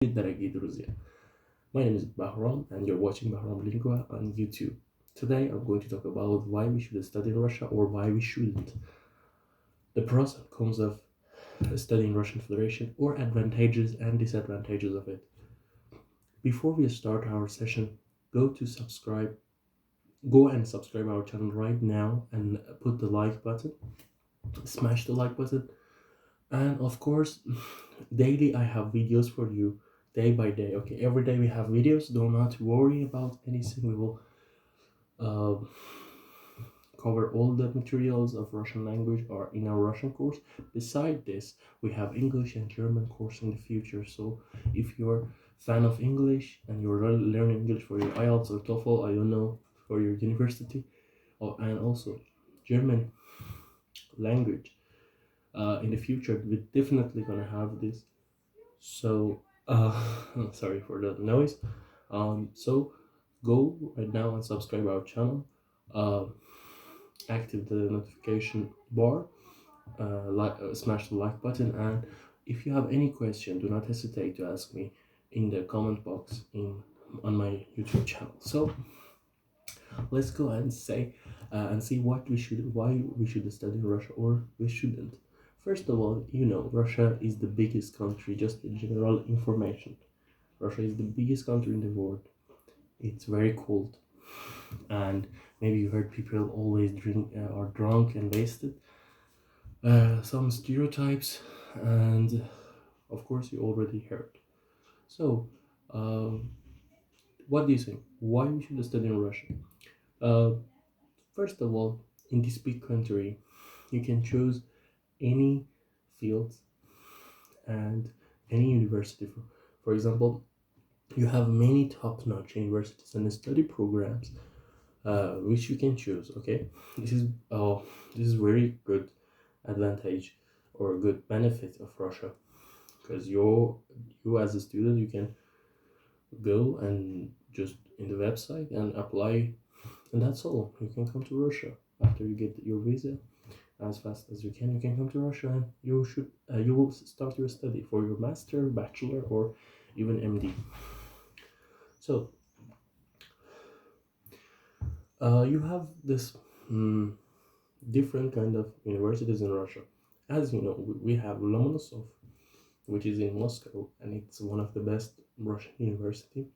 дорогие друзья. My name is Bahram and you're watching Bahram Lingua on YouTube. Today I'm going to talk about why we should study in Russia or why we shouldn't. The pros and cons of studying Russian Federation or advantages and disadvantages of it. Before we start our session, go and subscribe our channel right now and put the like button, smash the like button, and of course daily I have videos for you day by day. Okay, every day we have videos. Do not worry about anything. We will uh, cover all the materials of Russian language or in our Russian course. Beside this, we have English and German course in the future. So if you're fan of English and you're learning English for your IELTS or TOEFL, I don't know, for your university, and also German language, in the future we're definitely gonna have this. So sorry for the noise. So go right now and subscribe our channel. uh, Active the notification bar, smash the like button, and if you have any question, do not hesitate to ask me in the comment box on my YouTube channel. So let's go and see why we should study in Russia or we shouldn't. First of all, Russia is the biggest country. Just the general information: Russia is the biggest country in the world. It's very cold, and maybe you heard people always are drunk and wasted. Some stereotypes, and of course you already heard. So, what do you think? Why we should study in Russia? Uh, First of all, in this big country, you can choose any field and any university. For example, you have many top-notch universities and study programs which you can choose. Okay, this is very good advantage or good benefit of Russia, because you as a student, you can go and just in the website and apply, and that's all. You can come to Russia after you get your visa as fast as you can. You can come to Russia and you will start your study for your master, bachelor, or even MD. So you have this different kind of universities in Russia. As you know, we have Lomonosov, which is in Moscow, and it's one of the best Russian university.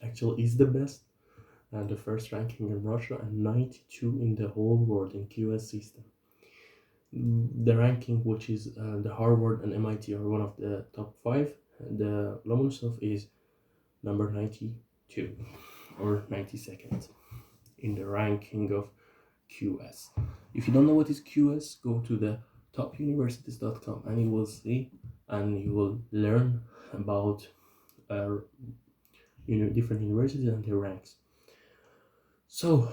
Actually, is the best and the first ranking in Russia and 92 in the whole world in QS system. The ranking, which is the Harvard and MIT are one of the top 5. The Lomonosov is number 92 or 92nd in the ranking of QS. If you don't know what is QS, go to the topuniversities.com and you will see and you will learn about different universities and their ranks. So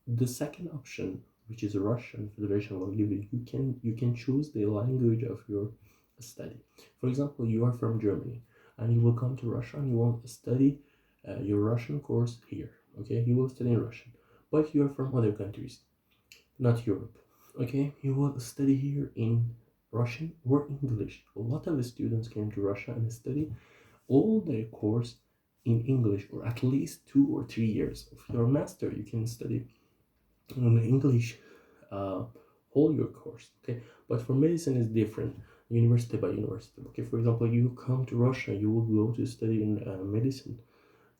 the second option, which is Russian Federation, will give you can choose the language of your study. For example, you are from Germany and you will come to Russia and you want to study your Russian course here. Okay, you will study in Russian, but you are from other countries, not Europe. Okay, you will study here in Russian or English. A lot of students came to Russia and study all their course in English, or at least 2 or 3 years of your master. You can study in English whole your course. Okay, but for medicine is different, university by university. Okay, for example, you come to Russia, you will go to study in medicine.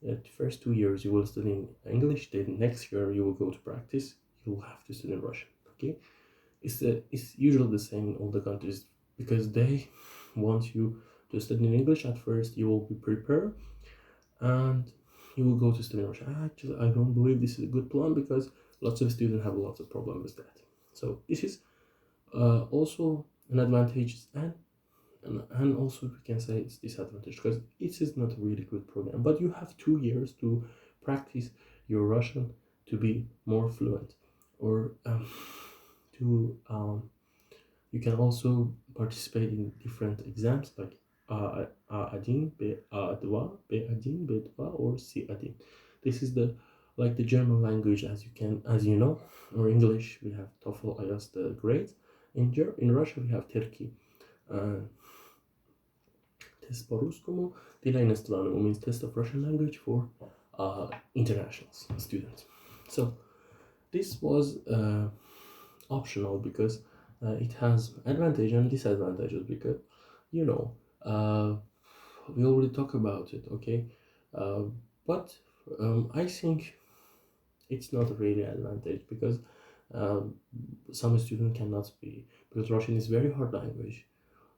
At the first 2 years you will study in English, then next year you will go to practice, you will have to study in Russian. Okay, it's usually the same in all the countries, because they want you to study in English at first. You will be prepared and you will go to study in Russian. Actually, I don't believe this is a good plan, because lots of students have lots of problems with that. So this is also an advantage, and also we can say it's disadvantage, because it is not a really good program. But you have 2 years to practice your Russian to be more fluent, or you can also participate in different exams like A1, B2, B1, B2, or C1. This is the German language, as you know, or English. We have TOEFL, IELTS, the grades. In Russia we have Turkey. тест по-русскому, или иностранному means test of Russian language for international students. So this was optional because it has advantage and disadvantages because you know uh, we already talk about it, okay, uh, but I think it's not really advantage because um, some student cannot speak because Russian is very hard language,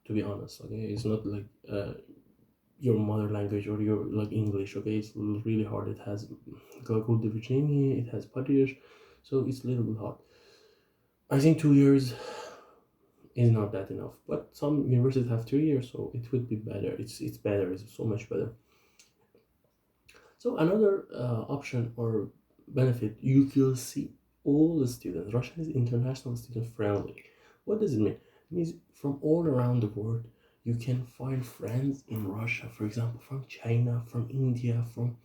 to be honest, okay. It's not like your mother language or your like English, okay. It's really hard. It has gлагол движения, it has падеж, so it's a little bit hard. I think 2 years is not that enough, but some universities have 3 years, so it would be better. It's better. It's so much better. So another option or benefit, you will see all the students. Russian is international student friendly. What does it mean? It means from all around the world, you can find friends in Russia. For example, from China, from India, from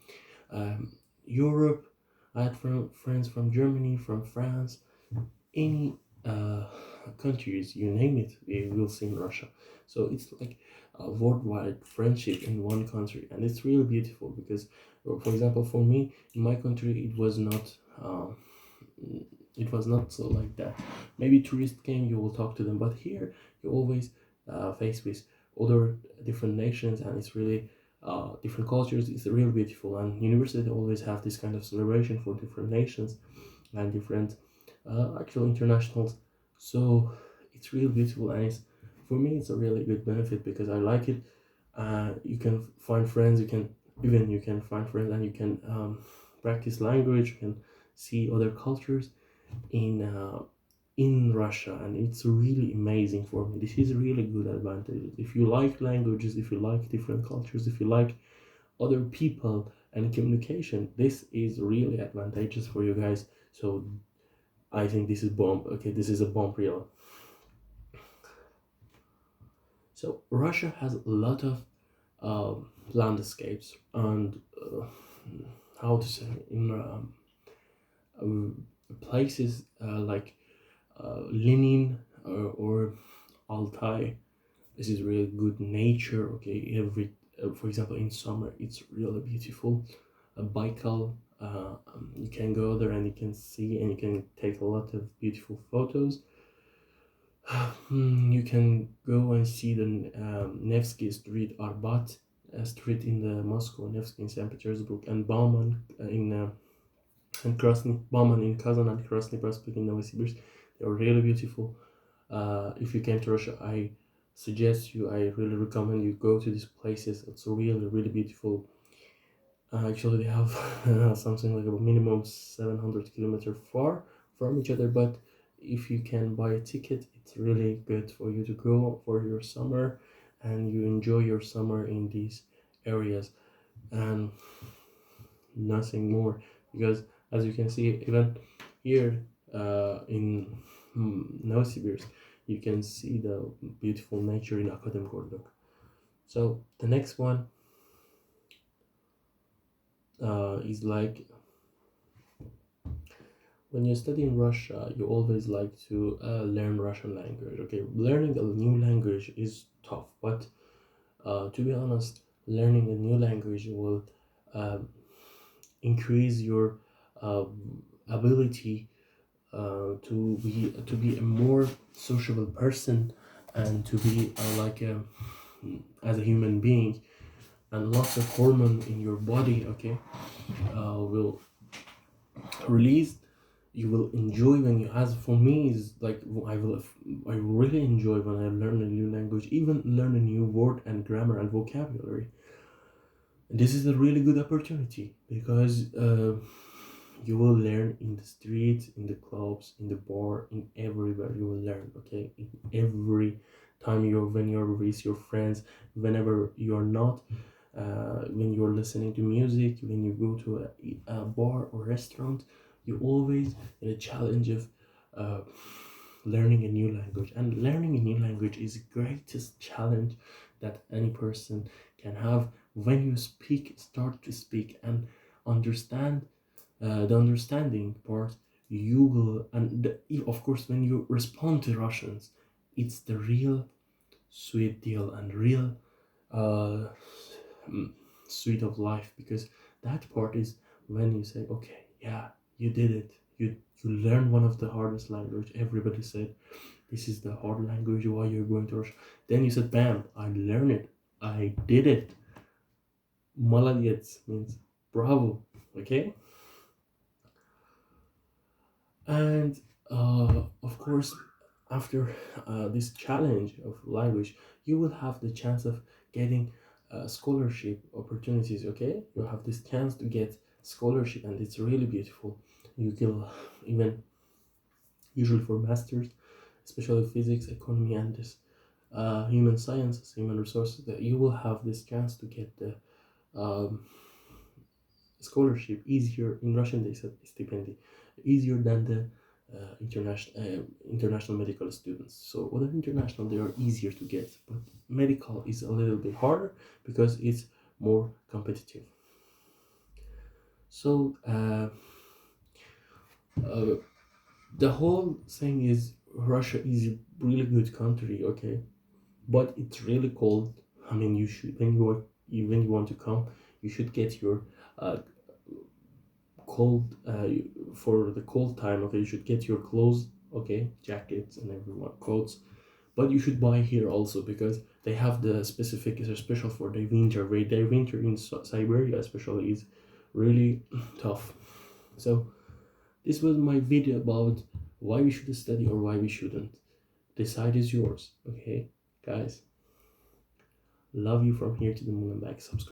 Europe. I had friends from Germany, from France, any uh, countries, you name it, we will see in Russia. So it's like a worldwide friendship in one country, and it's really beautiful because, for example, for me in my country, uh, it was not so like that. Maybe tourists came, you will talk to them, but here you always face with other different nations, and it's really different cultures. It's really beautiful, and university always have this kind of celebration for different nations and different actual internationals. So it's really beautiful, and it's, for me it's a really good benefit because I like it. You can find friends, you can find friends, and you can practice language, you can see other cultures in Russia, and it's really amazing for me. This is really good advantage. If you like languages, if you like different cultures, if you like other people and communication, this is really advantageous for you guys. So I think this is bomb. Okay, this is a bomb reel. So Russia has a lot of landscapes and how to say in places like Lenin or Altai. This is really good nature. Okay, for example, in summer it's really beautiful. Baikal, you can go there and you can see and you can take a lot of beautiful photos. You can go and see the Nevsky Street, Arbat Street in the Moscow, Nevsky in St. Petersburg, and Bauman and Krasny Bauman in Kazan and Krasny Prospect in Novosibirsk. They are really beautiful. If you came to Russia, I suggest you. I really recommend you go to these places. It's really beautiful. Actually, they have something like a minimum 700 kilometers far from each other, but if you can buy a ticket, it's really good for you to go for your summer and you enjoy your summer in these areas and nothing more. Because as you can see, even here in Novosibirsk, you can see the beautiful nature in Akadem Gordok. So the next one is like when you study in Russia, you always like to learn Russian language. Okay, learning a new language is tough, but to be honest, learning a new language will uh, increase your uh, ability to be a more sociable person and to be like as a human being, and lots of hormone in your body, okay, will release. You will enjoy when you, as for me is like I really enjoy when I learn a new language, even learn a new word and grammar and vocabulary. And this is a really good opportunity because you will learn in the streets, in the clubs, in the bar, in everywhere you will learn, okay, in every time when you're with your friends, whenever you're not when you're listening to music, when you go to a bar or restaurant, you always in a challenge of uh, learning a new language. And learning a new language is the greatest challenge that any person can have. When you start to speak and understand the understanding part, you will, and of course when you respond to Russians, it's the real sweet deal and real uh, mm, sweet of life, because that part is when you say, okay, yeah, you did it. You learned one of the hardest language. Everybody said this is the hard language. Why you're going to Russia? Then you said, bam, I learned it. I did it. Молодец means bravo. Okay, and of course, after this challenge of language, you will have the chance of getting scholarship opportunities. Okay, you have this chance to get scholarship, and it's really beautiful. You can even, usually for masters, especially physics, economy, and this human sciences, human resources, that you will have this chance to get the um, scholarship easier. In Russian they said stipendy, easier than the international medical students. So other international, they are easier to get, but medical is a little bit harder because it's more competitive. So uh, the whole thing is Russia is a really good country, okay, but it's really cold. I mean, you should, when you want to come, you should get your uh, cold for the cold time. Okay, you should get your clothes, okay, jackets and everyone coats, but you should buy here also because they have the specific, is special for the winter. Where their winter in Siberia especially is really tough. So this was my video about why we should study or why we shouldn't. Decide is yours. Okay, guys, love you from here to the moon and back. Subscribe.